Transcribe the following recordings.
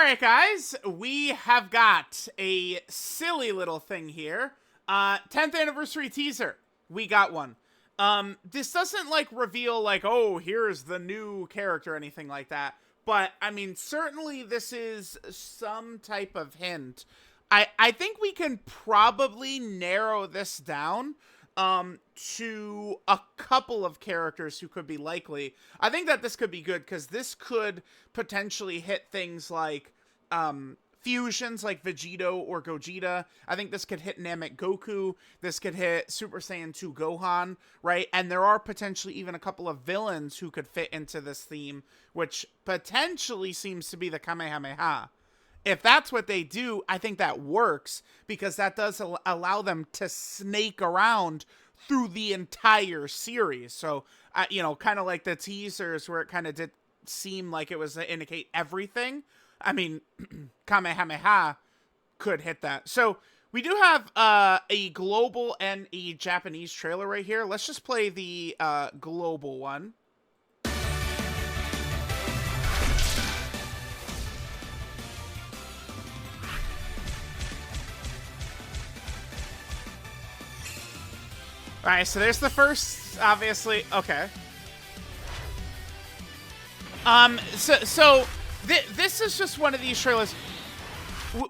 Alright, guys, we have got a silly little thing here. 10th anniversary teaser. We got one. This doesn't, like, reveal, like, oh, here's the new character or anything like that. But, I mean, certainly this is some type of hint. I think we can probably narrow this down to a couple of characters who could be likely. I think that this could be good because this could potentially hit things like fusions like Vegito or Gogeta. I think this could hit Namek Goku. This could hit Super Saiyan 2 Gohan, right? And there are potentially even a couple of villains who could fit into this theme, which potentially seems to be the Kamehameha. If that's what they do, I think that works because that does allow them to snake around through the entire series. So, you know, kind of like the teasers where it kind of did seem like it was to indicate everything. I mean, Kamehameha could hit that. So we do have a global and a Japanese trailer right here. Let's just play the global one. All right, so there's the first, obviously. Okay. This is just one of these trailers.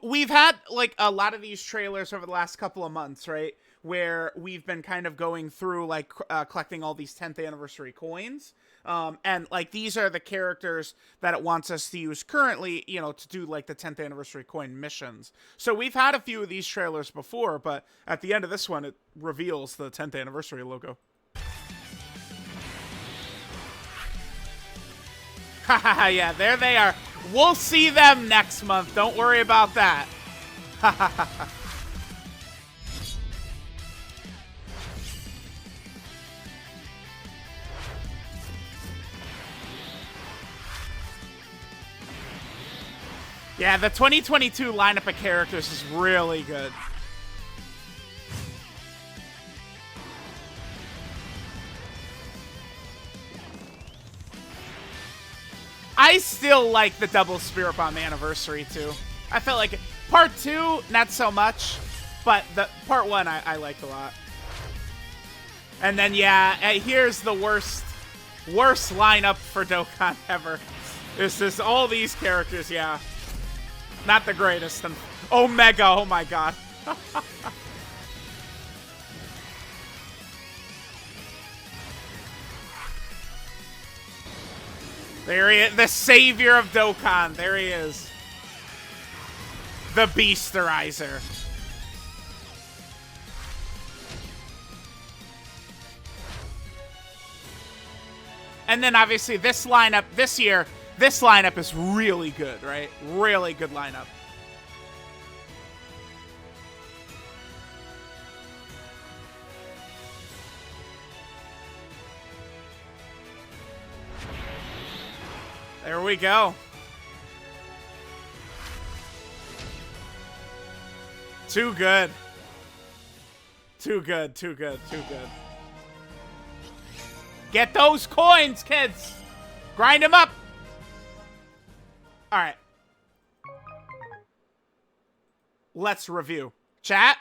We've had, like, a lot of these trailers over the last couple of months, right? Where we've been kind of going through, like, collecting all these 10th anniversary coins. And, like, these are the characters that it wants us to use currently, you know, to do, like, the 10th anniversary coin missions. So we've had a few of these trailers before, but at the end of this one, it reveals the 10th anniversary logo. Haha, yeah, there they are. We'll see them next month. Don't worry about that. Yeah, the 2022 lineup of characters is really good. I still like the double Spirit Bomb anniversary too. I felt like part 2, not so much, but the part 1 I liked a lot. And then yeah, here's the worst lineup for Dokkan ever. This is all these characters, yeah. Not the greatest. And Omega, oh my god. There he is, the savior of Dokkan. There he is. The Beasterizer. And then obviously this lineup, this year, this lineup is really good, right? Really good lineup. There we go. Too good. Too good, too good, too good. Get those coins, kids! Grind them up! Alright. Let's review. Chat,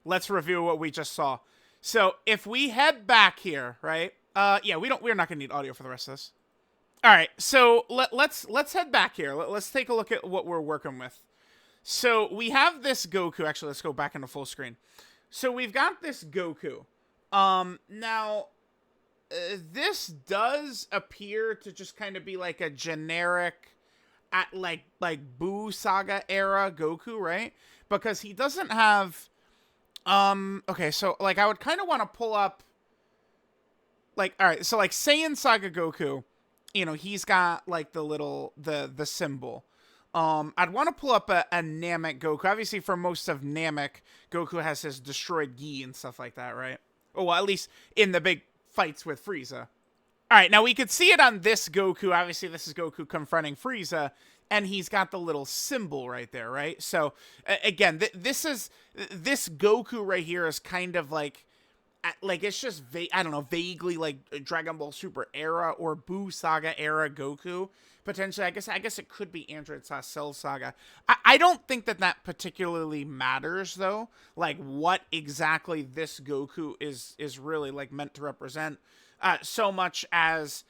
let's review what we just saw. So, if we head back here, right? Yeah, we're not gonna need audio for the rest of this. Alright, so let's head back here. Let's take a look at what we're working with. So, we have this Goku. Actually, let's go back into full screen. So, we've got this Goku. Now, this does appear to just kind of be like a generic, at like Buu saga era Goku, right? Because he doesn't have, okay, so, like, I would kind of want to pull up, like, alright, so, like, Saiyan Saga Goku, you know, he's got, like, the little, the symbol. I'd want to pull up a Namek Goku. Obviously, for most of Namek, Goku has his destroyed gi and stuff like that, right? Oh, well, at least in the big fights with Frieza. Alright, now we could see it on this Goku. Obviously, this is Goku confronting Frieza, and he's got the little symbol right there, right? So, again, this Goku right here is kind of like it's just, I don't know, vaguely like Dragon Ball Super era or Buu Saga era Goku. potentially, I guess it could be Android/Cell Saga. I don't think that particularly matters though. Like what exactly this Goku is really like meant to represent. So much as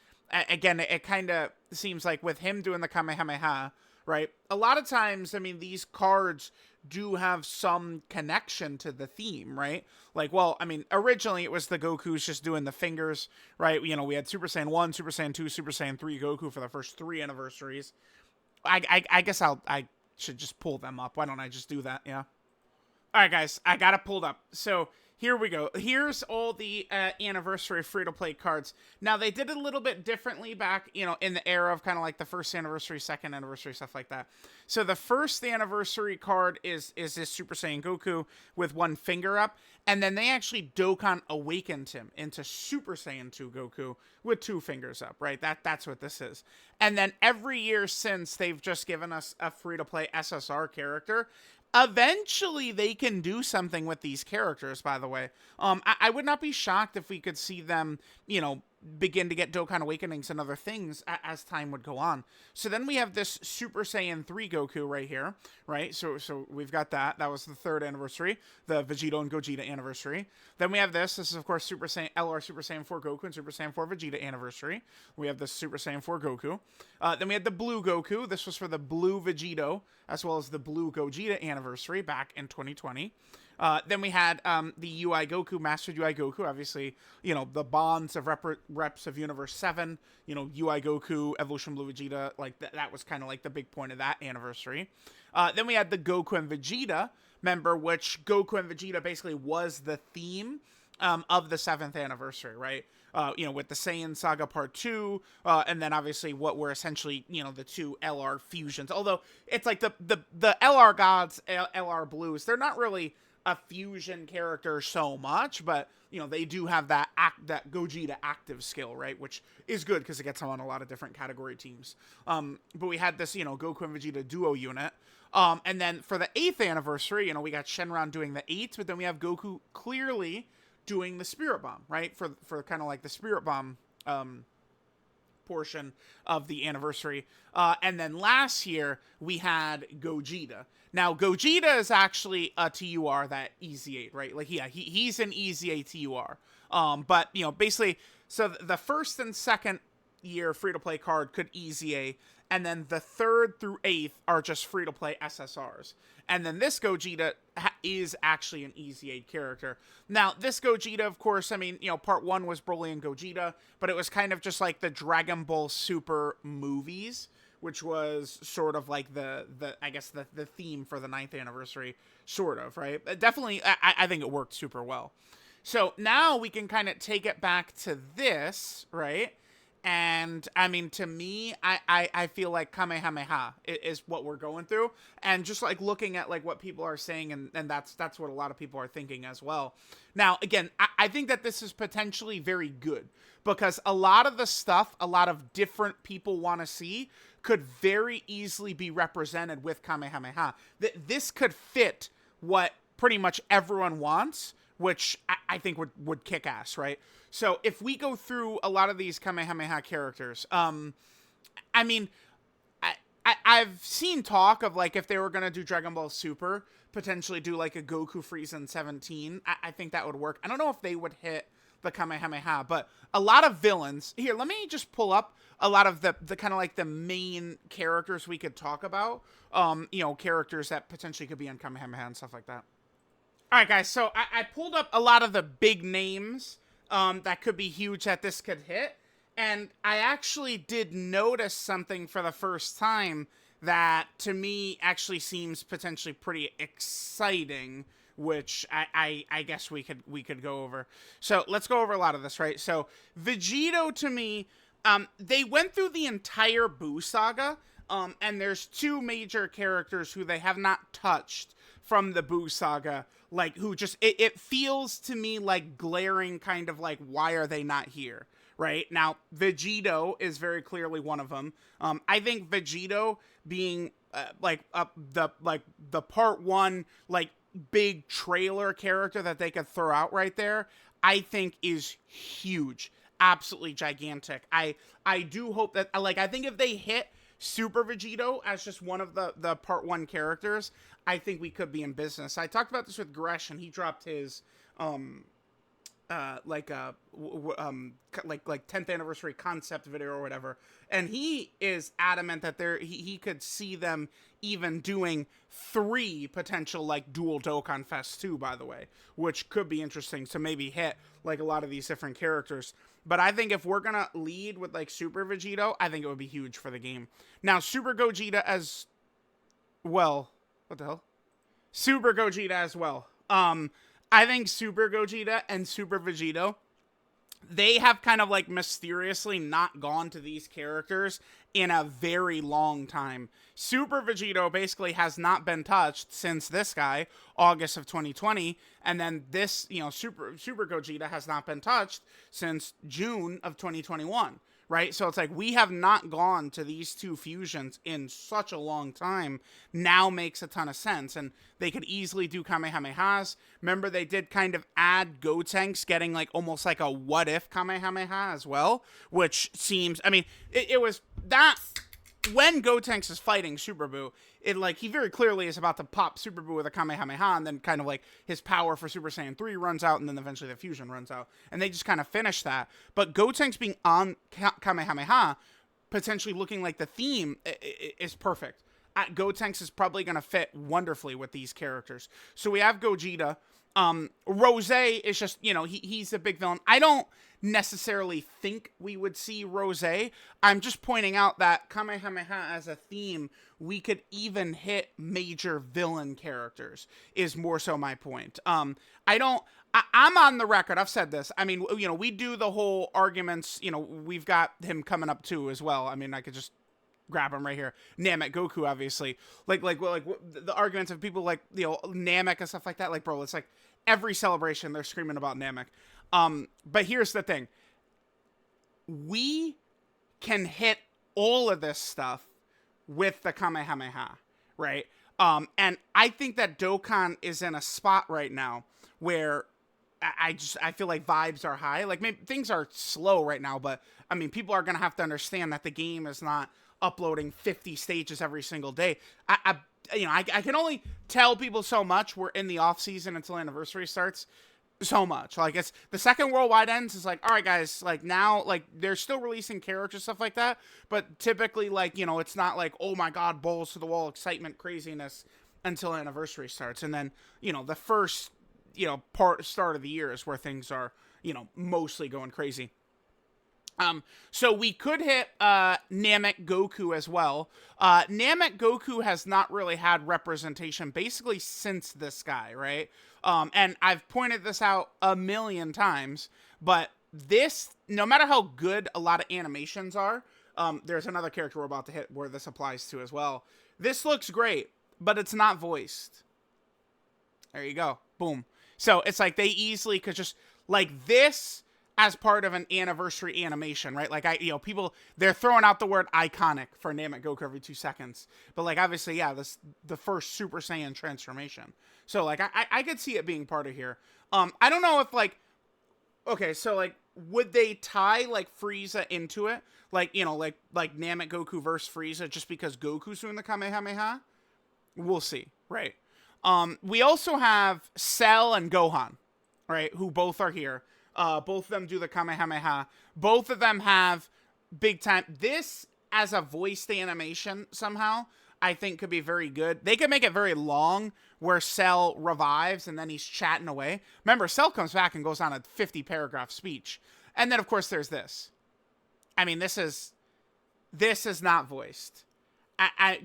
again, it kind of seems like with him doing the Kamehameha, right? A lot of times, I mean, these cards do have some connection to the theme, right? Like, well, I mean, originally it was the Goku's just doing the fingers, right? You know, we had Super Saiyan 1, Super Saiyan 2, Super Saiyan 3 Goku for the first 3 anniversaries. I guess I should just pull them up. Why don't I just do that? Yeah. All right, guys, I got it pulled up. So here we go. Here's all the anniversary free-to-play cards. Now, they did it a little bit differently back, you know, in the era of kind of like the first anniversary, second anniversary, stuff like that. So the first anniversary card is this Super Saiyan Goku with one finger up. And then they actually Dokkan awakened him into Super Saiyan 2 Goku with 2 fingers up, right? That's what this is. And then every year since, they've just given us a free-to-play SSR character. Eventually, they can do something with these characters, by the way. I would not be shocked if we could see them, you know, begin to get Dokkan Awakenings and other things as time would go on. So then we have this Super Saiyan 3 Goku right here, right? So we've got that. That was the 3rd anniversary, the Vegito and Gogeta anniversary. Then we have this. This is, of course, Super Saiyan LR Super Saiyan 4 Goku and Super Saiyan 4 Vegeta anniversary. We have this Super Saiyan 4 Goku. Then we had the Blue Goku. This was for the Blue Vegito, as well as the Blue Gogeta anniversary back in 2020. Then we had the UI Goku, Mastered UI Goku, obviously, you know, the bonds of reps of Universe 7, you know, UI Goku, Evolution Blue Vegeta, like that was kind of like the big point of that anniversary. Then we had the Goku and Vegeta, member, which Goku and Vegeta basically was the theme of the 7th anniversary, right? You know, with the Saiyan Saga Part 2, and then obviously what were essentially, you know, the 2 LR fusions. Although it's like the LR gods, LR blues, they're not really a fusion character so much, but you know, they do have that Gogeta active skill, right, which is good because it gets them on a lot of different category teams. But we had this, you know, Goku and Vegeta duo unit, and then for the 8th anniversary, you know, we got Shenron doing the 8th, but then we have Goku clearly doing the Spirit Bomb, right, for kind of like the Spirit Bomb portion of the anniversary. And then last year we had Gogeta. Now Gogeta is actually a TUR that EZ8, right? Like, yeah, he's an EZ8 TUR. But you know, basically, so the 1st and 2nd year free-to-play card could EZA, and then the 3rd through 8th are just free-to-play SSRs. And then this Gogeta is actually an EZ8 character. Now, this Gogeta, of course, I mean, you know, part 1 was Broly and Gogeta, but it was kind of just like the Dragon Ball Super movies, which was sort of like the I guess the theme for the 9th anniversary, sort of, right? Definitely, I think it worked super well. So now we can kind of take it back to this, right? And I mean, to me, I feel like Kamehameha is what we're going through. And just like looking at like what people are saying, and that's what a lot of people are thinking as well. Now, again, I think that this is potentially very good because a lot of the stuff, a lot of different people want to see could very easily be represented with Kamehameha. This could fit what pretty much everyone wants, which I think would kick ass, right? So if we go through a lot of these Kamehameha characters, I mean, I've seen talk of like if they were going to do Dragon Ball Super, potentially do like a Goku Frieza 17. I think that would work. I don't know if they would hit the Kamehameha, but a lot of villains. Here, let me just pull up a lot of the kind of like the main characters we could talk about. You know, characters that potentially could be on Kamehameha and stuff like that. All right, guys, so I pulled up a lot of the big names that could be huge that this could hit, and I actually did notice something for the first time that, to me, actually seems potentially pretty exciting, which I guess we could go over. So let's go over a lot of this, right? So Vegito, to me, they went through the entire Buu saga, and there's 2 major characters who they have not touched from the Buu saga, like, who just, it feels to me like glaring kind of like, why are they not here, right? Now, Vegito is very clearly one of them. I think Vegito being, the part 1, like, big trailer character that they could throw out right there, I think is huge. Absolutely gigantic. I do hope that, like, I think if they hit Super Vegito as just one of the part 1 characters, I think we could be in business. I talked about this with Gresh, and he dropped his like 10th anniversary concept video or whatever, and he is adamant that he could see them even doing 3 potential like dual Dokkan Fest too, by the way, which could be interesting to maybe hit like a lot of these different characters. But I think if we're gonna lead with like Super Vegito, I think it would be huge for the game. Now Super Gogeta as well, what the hell? Super Gogeta as well. I think Super Gogeta and Super Vegito, they have kind of like mysteriously not gone to these characters in a very long time. Super Vegito basically has not been touched since this guy, August of 2020, and then this, Super Gogeta has not been touched since June of 2021. Right? So it's like we have not gone to these 2 fusions in such a long time. Now makes a ton of sense. And they could easily do Kamehamehas. Remember, they did kind of add Gotenks getting like almost like a what if Kamehameha as well. Which seems, I mean, it was that when Gotenks is fighting Super Buu, it like he very clearly is about to pop Super Buu with a Kamehameha, and then kind of like his power for Super Saiyan 3 runs out, and then eventually the fusion runs out, and they just kind of finish that. But Gotenks being on Kamehameha, potentially looking like the theme, is perfect. Gotenks is probably going to fit wonderfully with these characters. So we have Gogeta. Rose is just, he's a big villain. I don't necessarily think we would see Rose. I'm just pointing out that Kamehameha as a theme, we could even hit major villain characters, is more so my point. I'm on the record. I've said this. I mean, we do the whole arguments, we've got him coming up too as well. I mean, I could just grab him right here. Namek, Goku, obviously. Like the arguments of people like, Namek and stuff like that. Like, bro, it's like every celebration they're screaming about Namek. But here's the thing. We can hit all of this stuff with the Kamehameha, right? And I think that Dokkan is in a spot right now where I feel like vibes are high. Like, maybe things are slow right now, but I mean, people are going to have to understand that the game is not uploading 50 stages every single day. I can only tell people so much. We're in the off season until anniversary starts. So much. Like, it's the second worldwide ends is like, all right, guys, like now, like they're still releasing characters, stuff like that. But typically, like, it's not like, oh my God, balls to the wall, excitement, craziness until anniversary starts. And then, the first, start of the year is where things are, mostly going crazy. So we could hit Namek Goku as well. Namek Goku has not really had representation basically since this guy, right? And I've pointed this out a million times, but this, no matter how good a lot of animations are, there's another character we're about to hit where this applies to as well. This looks great, but it's not voiced. There you go. Boom. So it's like they easily could just, like this as part of an anniversary animation, right? Like, people, they're throwing out the word iconic for Namek Goku every 2 seconds. But, like, obviously, yeah, this the first Super Saiyan transformation. So, like, I could see it being part of here. I don't know if, like, okay, so, like, would they tie, like, Frieza into it? Like, like Namek Goku versus Frieza just because Goku's doing the Kamehameha? We'll see, right? We also have Cell and Gohan, right, who both are here. Both of them do the Kamehameha. Both of them have big time. This, as a voiced animation, somehow, I think could be very good. They could make it very long, where Cell revives, and then he's chatting away. Remember, Cell comes back and goes on a 50-paragraph speech. And then, of course, there's this. I mean, this is not voiced.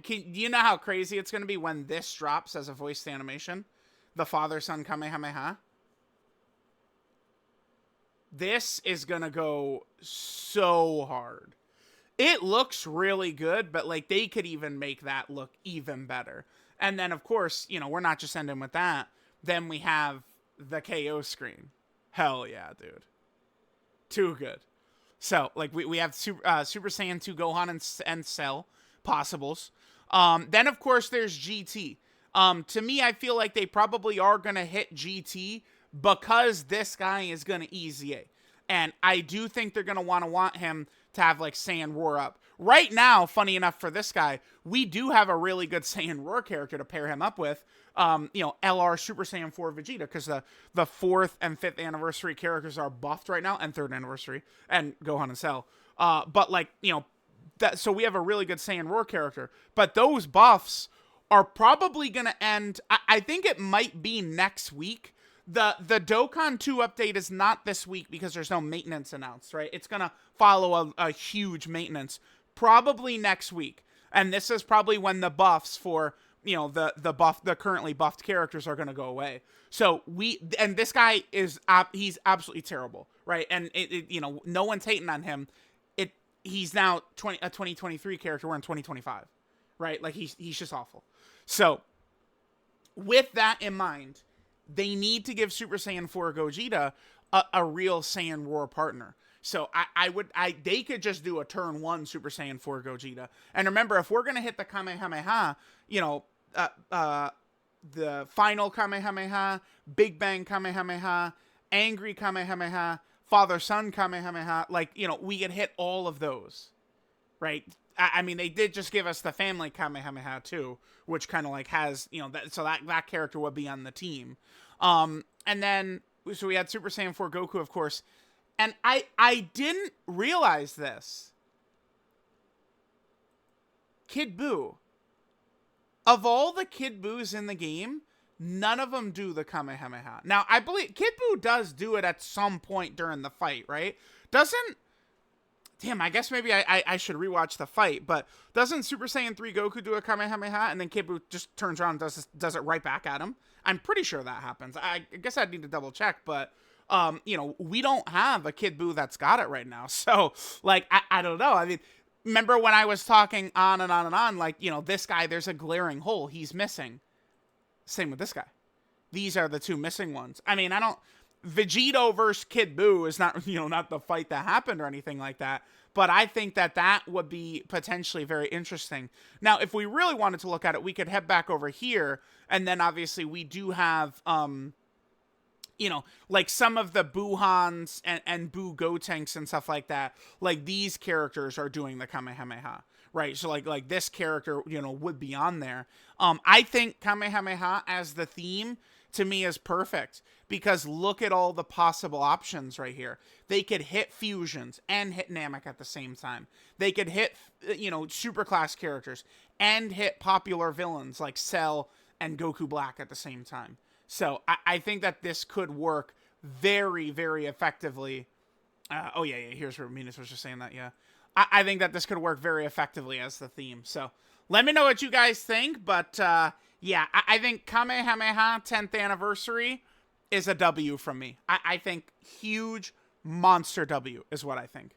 Do you know how crazy it's going to be when this drops as a voiced animation? The father-son Kamehameha. This is going to go so hard. It looks really good, but, like, they could even make that look even better. And then, of course, we're not just ending with that. Then we have the KO screen. Hell yeah, dude. Too good. So, like, we have Super Saiyan 2 Gohan and Cell possibles. Then, of course, there's GT. To me, I feel like they probably are going to hit GT because this guy is going to EZA. And I do think they're going to want him to have, like, Saiyan Roar Up. right now, funny enough for this guy, we do have a really good Saiyan Roar character to pair him up with. LR Super Saiyan 4 Vegeta, because the 4th and 5th anniversary characters are buffed right now, and 3rd anniversary, and Gohan and Cell. But like, so we have a really good Saiyan Roar character. But those buffs are probably going to end, I think it might be next week. The Dokkan 2 update is not this week because there's no maintenance announced, right? It's going to follow a huge maintenance probably next week. And this is probably when the buffs for, the currently buffed characters are going to go away. So this guy is, he's absolutely terrible, right? And no one's hating on him. He's now a 2023 character. We're in 2025, right? Like he's just awful. So with that in mind, they need to give Super Saiyan 4 Gogeta a real Saiyan Roar partner. So they could just do a turn 1 Super Saiyan 4 Gogeta. And remember, if we're going to hit the Kamehameha, the final Kamehameha, Big Bang Kamehameha, Angry Kamehameha, Father-Son Kamehameha, we could hit all of those, right? I mean, they did just give us the family Kamehameha too, which kind of has, so that character would be on the team. And then, so we had Super Saiyan 4 Goku, of course. And I didn't realize this. Kid Buu. Of all the Kid Buus in the game, none of them do the Kamehameha. Now, I believe Kid Buu does do it at some point during the fight, right? Damn, I guess maybe I should rewatch the fight, but doesn't Super Saiyan 3 Goku do a Kamehameha and then Kid Buu just turns around and does it right back at him? I'm pretty sure that happens. I guess I'd need to double check, but we don't have a Kid Buu that's got it right now. So, I don't know. I mean, remember when I was talking on and on and on, this guy, there's a glaring hole he's missing. Same with this guy. These are the two missing ones. I mean, Vegito versus Kid Buu is not, not the fight that happened or anything like that. But I think that would be potentially very interesting. Now, if we really wanted to look at it, we could head back over here. And then obviously we do have, some of the Buuhans and Buu Gotenks and stuff like that. Like these characters are doing the Kamehameha, right? So like this character, would be on there. I think Kamehameha as the theme to me is perfect because look at all the possible options right here. They could hit fusions and hit Namek at the same time. They could hit, superclass characters and hit popular villains like Cell and Goku Black at the same time. So I think that this could work very, very effectively. Here's where Minas was just saying that, yeah. I think that this could work very effectively as the theme. So let me know what you guys think, but I think Kamehameha 10th anniversary is a W from me. I think huge monster W is what I think.